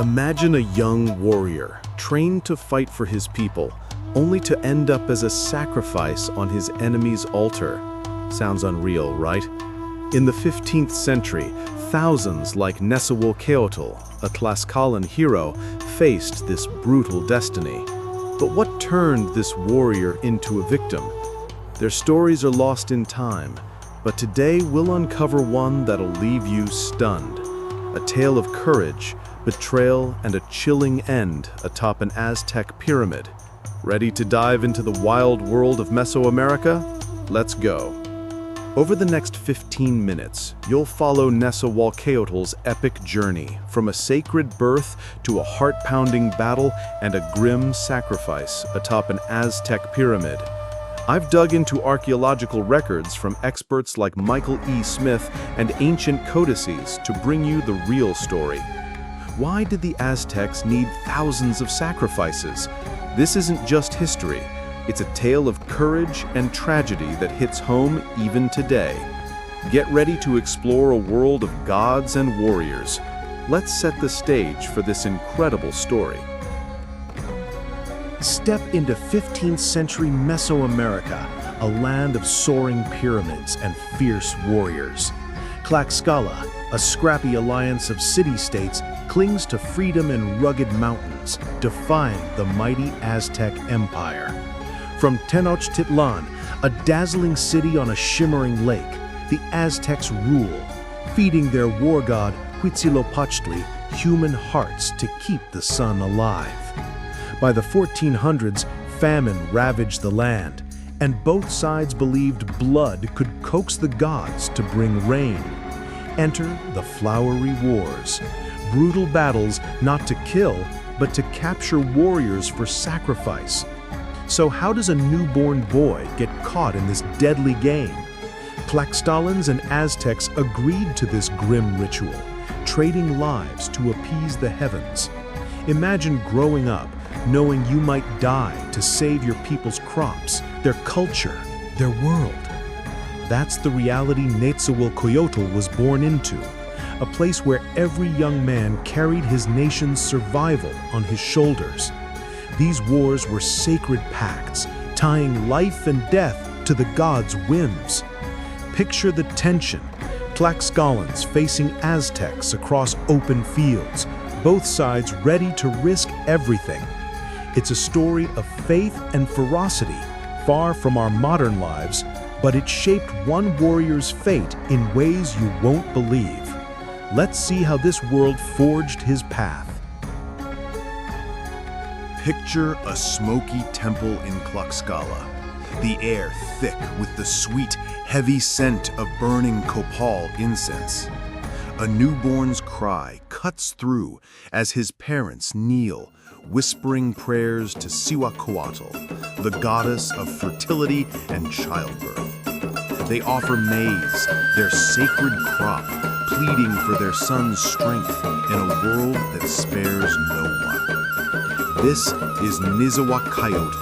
Imagine a young warrior, trained to fight for his people, only to end up as a sacrifice on his enemy's altar. Sounds unreal, right? In the 15th century, thousands like Nezahualcóyotl, a Tlaxcalan hero, faced this brutal destiny. But what turned this warrior into a victim? Their stories are lost in time, but today we'll uncover one that'll leave you stunned. A tale of courage, betrayal, and a chilling end atop an Aztec pyramid. Ready to dive into the wild world of Mesoamerica? Let's go. Over the next 15 minutes, you'll follow Nezahualcóyotl's epic journey, from a sacred birth to a heart-pounding battle and a grim sacrifice atop an Aztec pyramid. I've dug into archaeological records from experts like Michael E. Smith and ancient codices to bring you the real story. Why did the Aztecs need thousands of sacrifices? This isn't just history. It's a tale of courage and tragedy that hits home even today. Get ready to explore a world of gods and warriors. Let's set the stage for this incredible story. Step into 15th century Mesoamerica, a land of soaring pyramids and fierce warriors. Tlaxcala, a scrappy alliance of city-states, clings to freedom in rugged mountains, defying the mighty Aztec Empire. From Tenochtitlan, a dazzling city on a shimmering lake, the Aztecs rule, feeding their war god Huitzilopochtli human hearts to keep the sun alive. By the 1400s, famine ravaged the land, and both sides believed blood could coax the gods to bring rain. Enter the Flowery Wars, brutal battles not to kill, but to capture warriors for sacrifice. So how does a newborn boy get caught in this deadly game? Tlaxcalans and Aztecs agreed to this grim ritual, trading lives to appease the heavens. Imagine growing up, knowing you might die to save your people's crops, their culture, their world. That's the reality Nezahualcoyotl was born into, a place where every young man carried his nation's survival on his shoulders. These wars were sacred pacts, tying life and death to the gods' whims. Picture the tension, Tlaxcalans facing Aztecs across open fields, both sides ready to risk everything. It's a story of faith and ferocity, far from our modern lives, but it shaped one warrior's fate in ways you won't believe. Let's see how this world forged his path. Picture a smoky temple in Tlaxcala, the air thick with the sweet, heavy scent of burning copal incense. A newborn's cry cuts through as his parents kneel, whispering prayers to Nezahualcóyotl, the goddess of fertility and childbirth. They offer maize, their sacred crop, pleading for their son's strength in a world that spares no one. This is Nezahualcoyotl,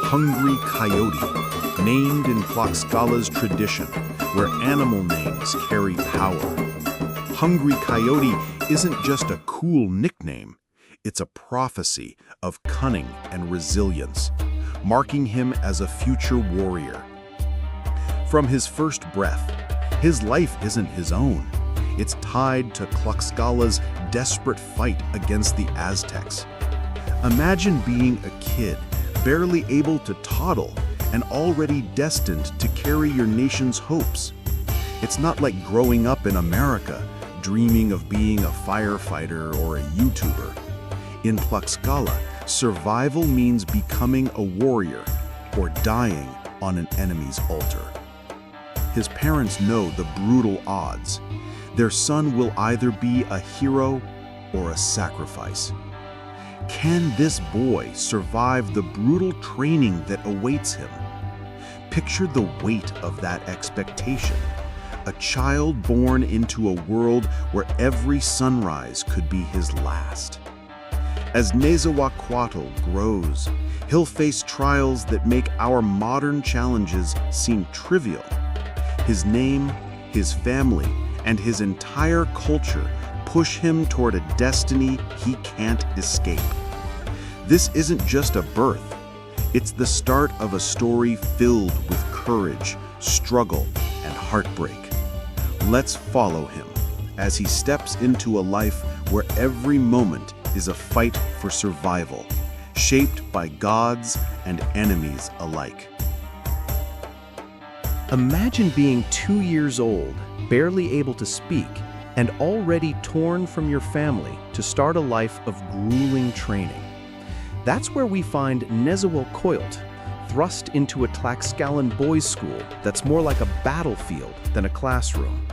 Hungry Coyote, named in Tlaxcala's tradition, where animal names carry power. Hungry Coyote isn't just a cool nickname, it's a prophecy of cunning and resilience, marking him as a future warrior. From his first breath, his life isn't his own. It's tied to Tlaxcala's desperate fight against the Aztecs. Imagine being a kid, barely able to toddle, and already destined to carry your nation's hopes. It's not like growing up in America, dreaming of being a firefighter or a YouTuber. In Tlaxcala, survival means becoming a warrior or dying on an enemy's altar. His parents know the brutal odds. Their son will either be a hero or a sacrifice. Can this boy survive the brutal training that awaits him? Picture the weight of that expectation. A child born into a world where every sunrise could be his last. As Nezahualcóyotl grows, he'll face trials that make our modern challenges seem trivial. His name, his family, and his entire culture push him toward a destiny he can't escape. This isn't just a birth, it's the start of a story filled with courage, struggle, and heartbreak. Let's follow him as he steps into a life where every moment is a fight for survival, shaped by gods and enemies alike. Imagine being 2 years old, barely able to speak, and already torn from your family to start a life of grueling training. That's where we find Nezahualcoyotl, thrust into a Tlaxcalan boys' school that's more like a battlefield than a classroom.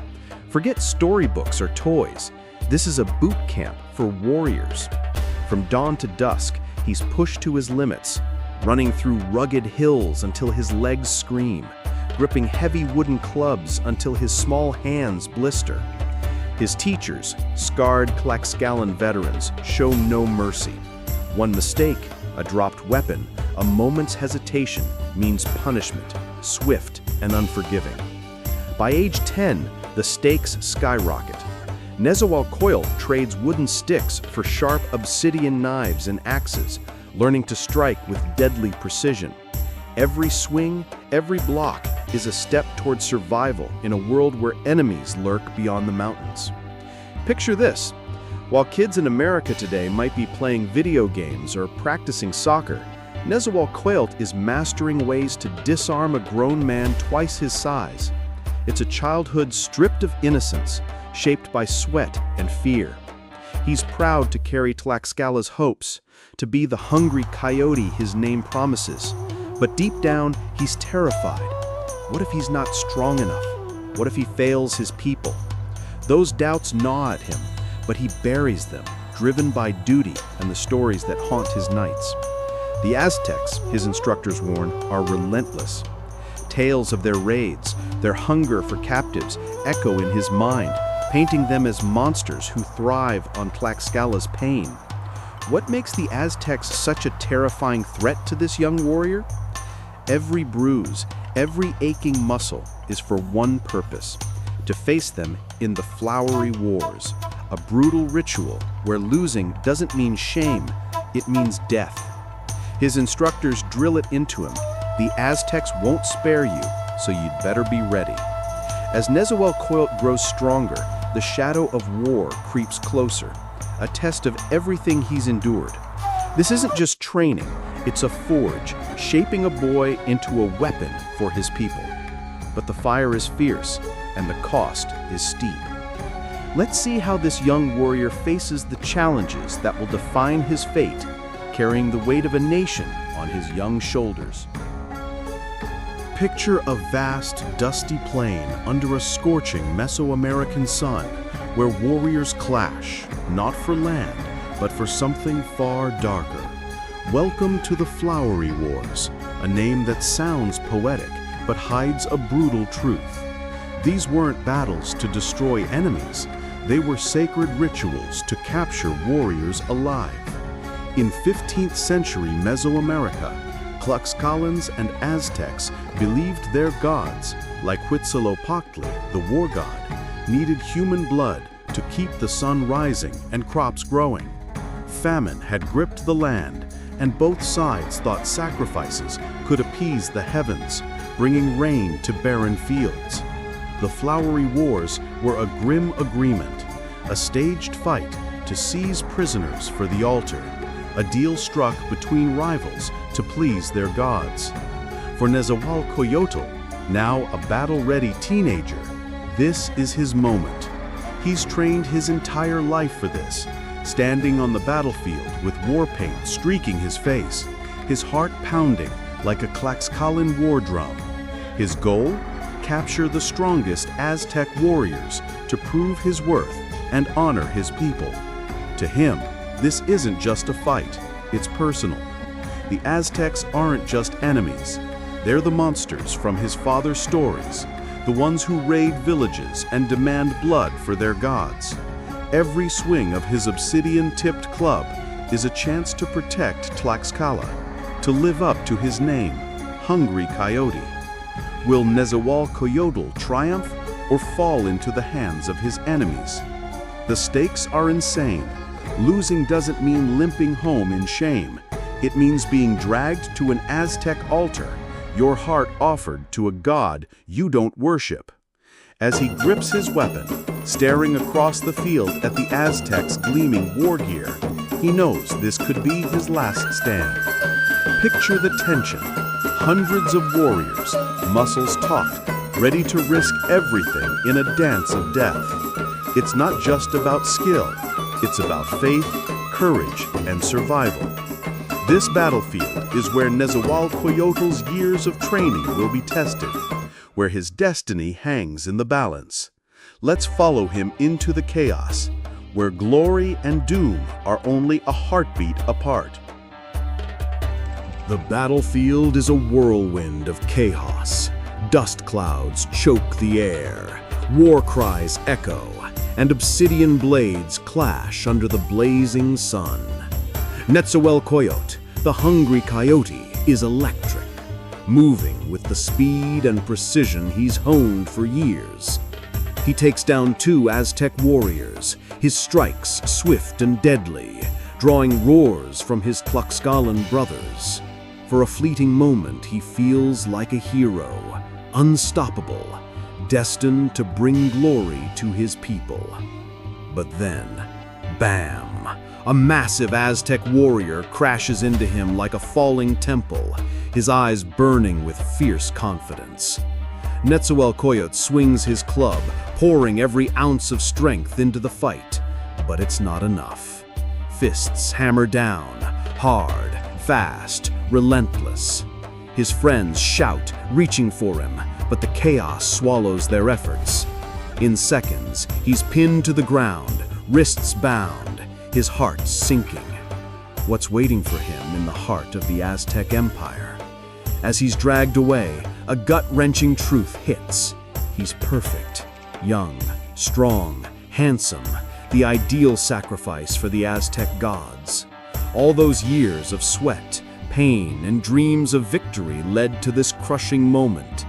Forget storybooks or toys. This is a boot camp for warriors. From dawn to dusk, he's pushed to his limits, running through rugged hills until his legs scream, gripping heavy wooden clubs until his small hands blister. His teachers, scarred Tlaxcalan veterans, show no mercy. One mistake, a dropped weapon, a moment's hesitation means punishment, swift and unforgiving. By age 10, the stakes skyrocket. Nezahualcoyotl trades wooden sticks for sharp obsidian knives and axes, learning to strike with deadly precision. Every swing, every block is a step toward survival in a world where enemies lurk beyond the mountains. Picture this. While kids in America today might be playing video games or practicing soccer, Nezahualcoyotl is mastering ways to disarm a grown man twice his size. It's a childhood stripped of innocence, shaped by sweat and fear. He's proud to carry Tlaxcala's hopes, to be the hungry coyote his name promises. But deep down, he's terrified. What if he's not strong enough? What if he fails his people? Those doubts gnaw at him, but he buries them, driven by duty and the stories that haunt his nights. The Aztecs, his instructors warn, are relentless. Tales of their raids, their hunger for captives, echo in his mind, painting them as monsters who thrive on Tlaxcala's pain. What makes the Aztecs such a terrifying threat to this young warrior? Every bruise, every aching muscle is for one purpose: to face them in the Flowery Wars, a brutal ritual where losing doesn't mean shame, it means death. His instructors drill it into him: the Aztecs won't spare you, so you'd better be ready. As Nezahualcoyotl grows stronger, the shadow of war creeps closer, a test of everything he's endured. This isn't just training, it's a forge, shaping a boy into a weapon for his people. But the fire is fierce, and the cost is steep. Let's see how this young warrior faces the challenges that will define his fate, carrying the weight of a nation on his young shoulders. Picture a vast, dusty plain under a scorching Mesoamerican sun, where warriors clash, not for land, but for something far darker. Welcome to the Flowery Wars, a name that sounds poetic, but hides a brutal truth. These weren't battles to destroy enemies, they were sacred rituals to capture warriors alive. In 15th century Mesoamerica, Tlaxcalans and Aztecs believed their gods, like Huitzilopochtli, the war god, needed human blood to keep the sun rising and crops growing. Famine had gripped the land, and both sides thought sacrifices could appease the heavens, bringing rain to barren fields. The Flowery Wars were a grim agreement, a staged fight to seize prisoners for the altar, a deal struck between rivals to please their gods. For Nezahualcoyotl, now a battle-ready teenager, this is his moment. He's trained his entire life for this, standing on the battlefield with war paint streaking his face, his heart pounding like a Tlaxcalan war drum. His goal? Capture the strongest Aztec warriors to prove his worth and honor his people. To him, this isn't just a fight, it's personal. The Aztecs aren't just enemies, they're the monsters from his father's stories, the ones who raid villages and demand blood for their gods. Every swing of his obsidian-tipped club is a chance to protect Tlaxcala, to live up to his name, Hungry Coyote. Will Nezahualcoyotl triumph or fall into the hands of his enemies? The stakes are insane. Losing doesn't mean limping home in shame. It means being dragged to an Aztec altar, your heart offered to a god you don't worship. As he grips his weapon, staring across the field at the Aztecs' gleaming war gear, he knows this could be his last stand. Picture the tension. Hundreds of warriors, muscles taut, ready to risk everything in a dance of death. It's not just about skill. It's about faith, courage, and survival. This battlefield is where Nezahualcoyotl's years of training will be tested, where his destiny hangs in the balance. Let's follow him into the chaos, where glory and doom are only a heartbeat apart. The battlefield is a whirlwind of chaos. Dust clouds choke the air, war cries echo, and obsidian blades clash under the blazing sun. Nezahualcoyotl, the hungry coyote, is electric, moving with the speed and precision he's honed for years. He takes down 2 Aztec warriors, his strikes swift and deadly, drawing roars from his Tlaxcalan brothers. For a fleeting moment, he feels like a hero, unstoppable, destined to bring glory to his people. But then, bam! A massive Aztec warrior crashes into him like a falling temple, his eyes burning with fierce confidence. Nezahualcoyotl swings his club, pouring every ounce of strength into the fight. But it's not enough. Fists hammer down, hard, fast, relentless. His friends shout, reaching for him, but the chaos swallows their efforts. In seconds, he's pinned to the ground, wrists bound, his heart sinking. What's waiting for him in the heart of the Aztec Empire? As he's dragged away, a gut-wrenching truth hits. He's perfect, young, strong, handsome, the ideal sacrifice for the Aztec gods. All those years of sweat, pain, and dreams of victory led to this crushing moment.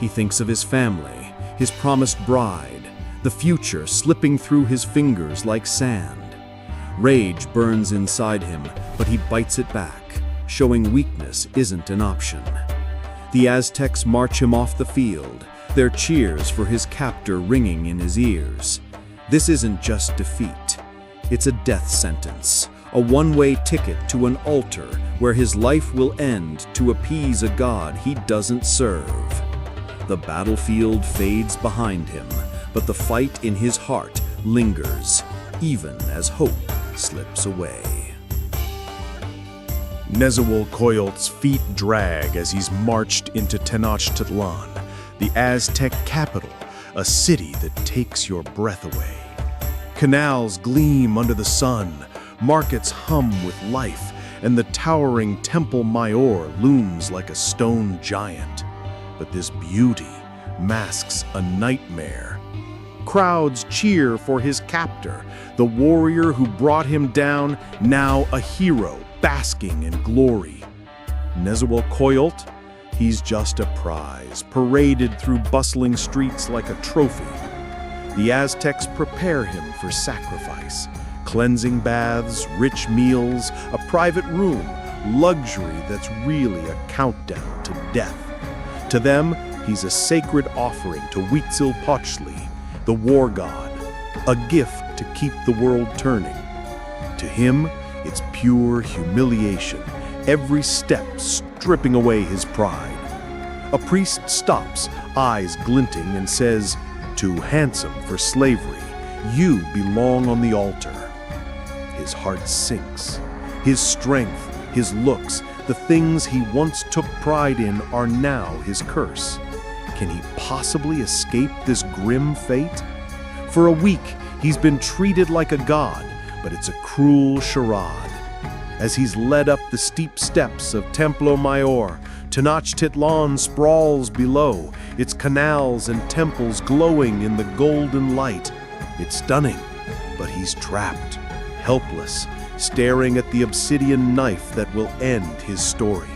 He thinks of his family, his promised bride, the future slipping through his fingers like sand. Rage burns inside him, but he bites it back, showing weakness isn't an option. The Aztecs march him off the field, their cheers for his captor ringing in his ears. This isn't just defeat. It's a death sentence, a one-way ticket to an altar where his life will end to appease a god he doesn't serve. The battlefield fades behind him, but the fight in his heart lingers, even as hope slips away. Nezahualcoyotl's feet drag as he's marched into Tenochtitlan, the Aztec capital, a city that takes your breath away. Canals gleam under the sun, markets hum with life, and the towering Templo Mayor looms like a stone giant. But this beauty masks a nightmare. Crowds cheer for his captor, the warrior who brought him down, now a hero basking in glory. Nezahualcoyotl, he's just a prize, paraded through bustling streets like a trophy. The Aztecs prepare him for sacrifice. Cleansing baths, rich meals, a private room, luxury that's really a countdown to death. To them, he's a sacred offering to Huitzilopochtli, the war god, a gift to keep the world turning. To him, it's pure humiliation, every step stripping away his pride. A priest stops, eyes glinting, and says, "Too handsome for slavery, you belong on the altar." His heart sinks. His strength, his looks, the things he once took pride in are now his curse. Can he possibly escape this grim fate? For a week, he's been treated like a god, but it's a cruel charade. As he's led up the steep steps of Templo Mayor, Tenochtitlan sprawls below, its canals and temples glowing in the golden light. It's stunning, but he's trapped, helpless, staring at the obsidian knife that will end his story.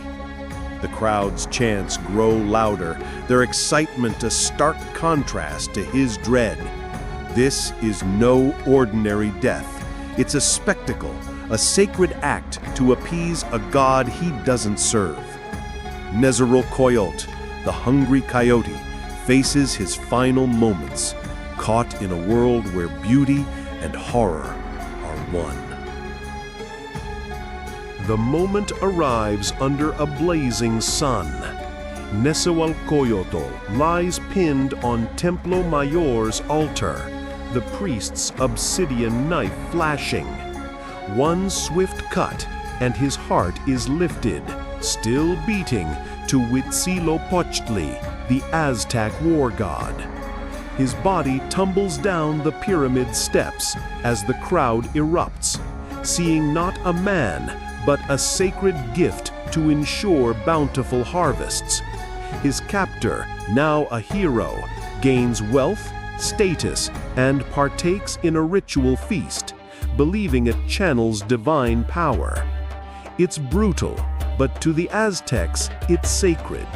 The crowd's chants grow louder, their excitement a stark contrast to his dread. This is no ordinary death. It's a spectacle, a sacred act to appease a god he doesn't serve. Nezahualcóyotl, the hungry coyote, faces his final moments, caught in a world where beauty and horror are one. The moment arrives under a blazing sun. Nezahualcóyotl lies pinned on Templo Mayor's altar, the priest's obsidian knife flashing. One swift cut, and his heart is lifted, still beating, to Nezahualcóyotl, the Aztec war god. His body tumbles down the pyramid steps as the crowd erupts, seeing not a man, but a sacred gift to ensure bountiful harvests. His captor, now a hero, gains wealth, status, and partakes in a ritual feast, believing it channels divine power. It's brutal, but to the Aztecs, it's sacred.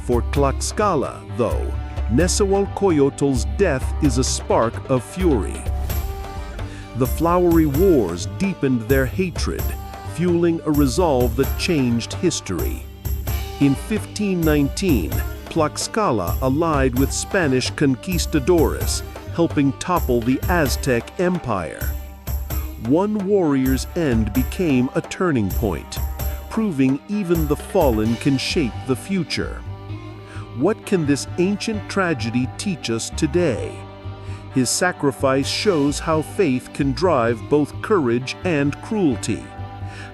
For Tlaxcalan, though, Nezahualcóyotl's death is a spark of fury. The Flowery Wars deepened their hatred, fueling a resolve that changed history. In 1519, Tlaxcala allied with Spanish conquistadores, helping topple the Aztec Empire. One warrior's end became a turning point, proving even the fallen can shape the future. What can this ancient tragedy teach us today? His sacrifice shows how faith can drive both courage and cruelty,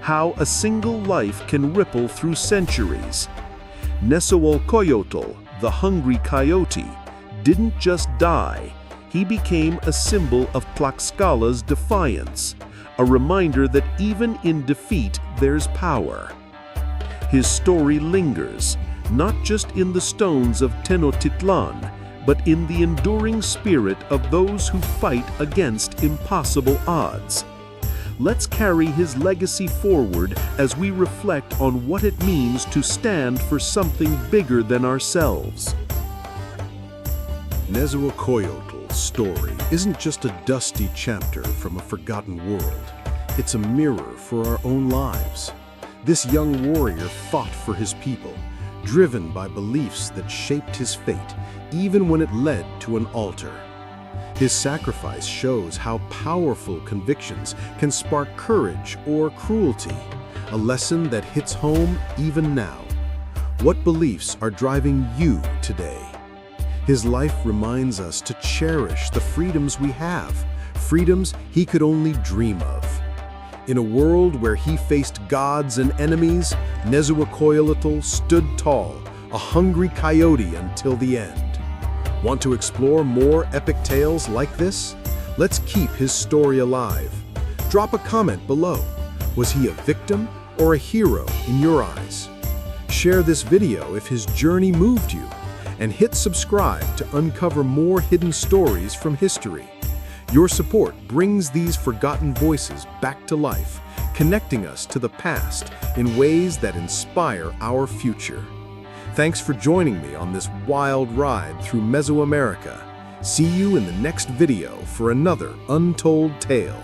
how a single life can ripple through centuries. Nezahualcóyotl, the hungry coyote, didn't just die. He became a symbol of Tlaxcala's defiance, a reminder that even in defeat there's power. His story lingers, not just in the stones of Tenochtitlan, but in the enduring spirit of those who fight against impossible odds. Let's carry his legacy forward as we reflect on what it means to stand for something bigger than ourselves. Nezahualcóyotl's story isn't just a dusty chapter from a forgotten world. It's a mirror for our own lives. This young warrior fought for his people, driven by beliefs that shaped his fate, even when it led to an altar. His sacrifice shows how powerful convictions can spark courage or cruelty, a lesson that hits home even now. What beliefs are driving you today? His life reminds us to cherish the freedoms we have, freedoms he could only dream of. In a world where he faced gods and enemies, Nezahualcóyotl stood tall, a hungry coyote until the end. Want to explore more epic tales like this? Let's keep his story alive. Drop a comment below. Was he a victim or a hero in your eyes? Share this video if his journey moved you, and hit subscribe to uncover more hidden stories from history. Your support brings these forgotten voices back to life, connecting us to the past in ways that inspire our future. Thanks for joining me on this wild ride through Mesoamerica. See you in the next video for another untold tale.